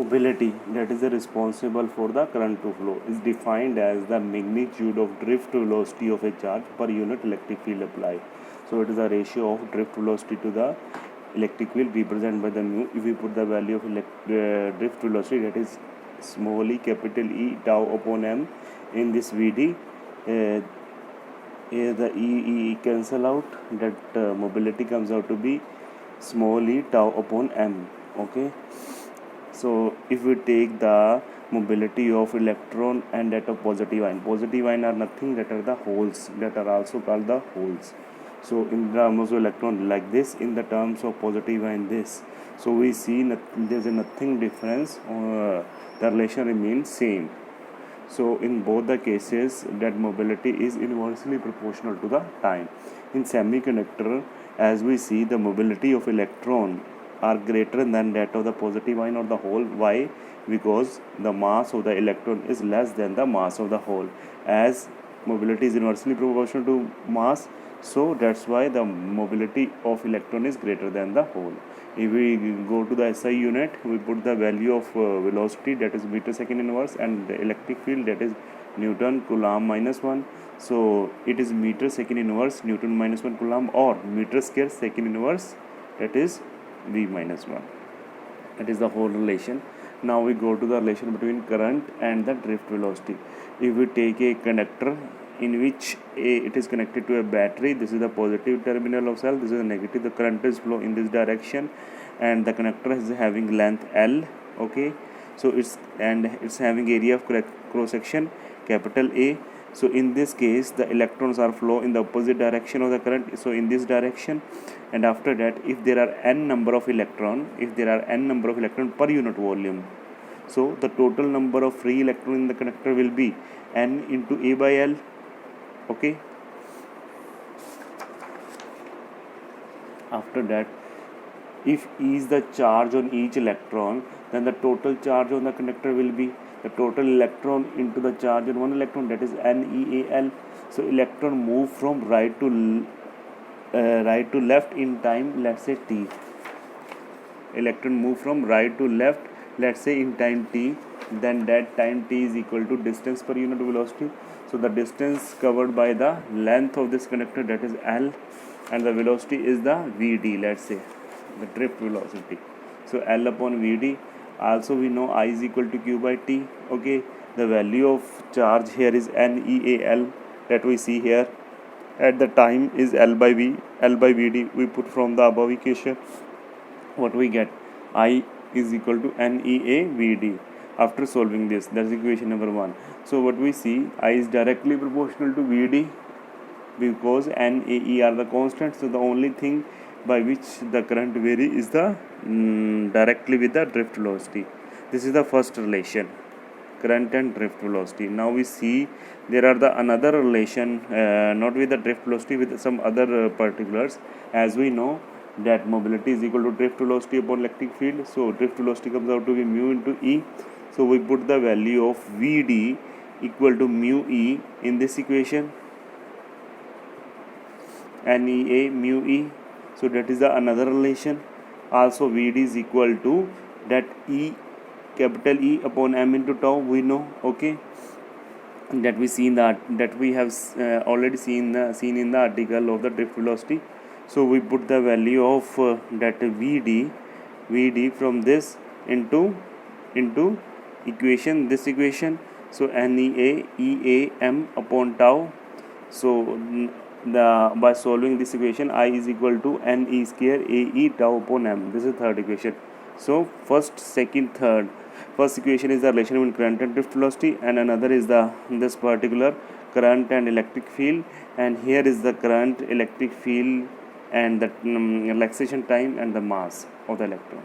mobility that is responsible for the current to flow is defined as the magnitude of drift velocity of a charge per unit electric field applied. So it is a ratio of drift velocity to the electric field represented by the mu. If we put the value of drift velocity, that is small e capital E tau upon m in this Vd, here the E cancel out, that mobility comes out to be small e tau upon m. Okay, so if we take the mobility of electron and that of positive ion are nothing that are the holes, that are also called the holes. So in terms of electron like this, in the terms of positive ion this. So we see there is nothing difference, the relation remains same. So in both the cases, that mobility is inversely proportional to the time. In semiconductor, as we see, the mobility of electron are greater than that of the positive ion or the hole. Why? Because the mass of the electron is less than the mass of the hole. As mobility is inversely proportional to mass, so that's why the mobility of electron is greater than the hole. If we go to the SI unit, we put the value of velocity, that is meter second inverse, and the electric field, that is Newton Coulomb minus 1. So it is meter second inverse Newton minus 1 Coulomb, or meter square second inverse, that is V minus 1. That is the whole relation. Now we go to the relation between current and the drift velocity. If we take a conductor in which it is connected to a battery, this is the positive terminal of cell, this is the negative, the current is flow in this direction, and the conductor is having length L. Okay, so it's having area of cross section capital A. So in this case, the electrons are flow in the opposite direction of the current, so in this direction. And after that, if there are n number of electron per unit volume, so the total number of free electron in the conductor will be n into A by L. Okay, after that, if E is the charge on each electron, then the total charge on the conductor will be the total electron into the charge on one electron, that is NeAl. So electron move from right to left in time, let's say t. Electron move from right to left, let's say in time t, then that time t is equal to distance per unit velocity. So the distance covered by the length of this conductor, that is L, and the velocity is the Vd, let's say the drift velocity. So L upon Vd. Also we know I is equal to Q by T. Okay, the value of charge here is NeAl, that we see here at the time is L by Vd. We put from the above equation, what we get, I is equal to NeAVd. After solving this, that's equation number 1. So what we see, I is directly proportional to Vd because N, A, E are the constants. So the only thing by which the current vary is the directly with the drift velocity. This is the first relation, current and drift velocity. Now we see there are the another relation, not with the drift velocity, with some other particulars. As we know that mobility is equal to drift velocity upon electric field, so drift velocity comes out to be mu into E. So we put the value of Vd equal to mu E in this equation, NeA mu E. So that is the another relation. Also Vd is equal to that E, capital E upon m into tau, we know. Okay, that we see in that we have already seen in the article of the drift velocity. So we put the value of that Vd from this into equation, this equation. So NeA Ea m upon tau. So by solving this equation, I is equal to Ne square Ae tau upon m. This is third equation. So first, second, third. First equation is the relation between current and drift velocity, and another is this particular current and electric field, and here is the current, electric field, and the relaxation time and the mass of the electron.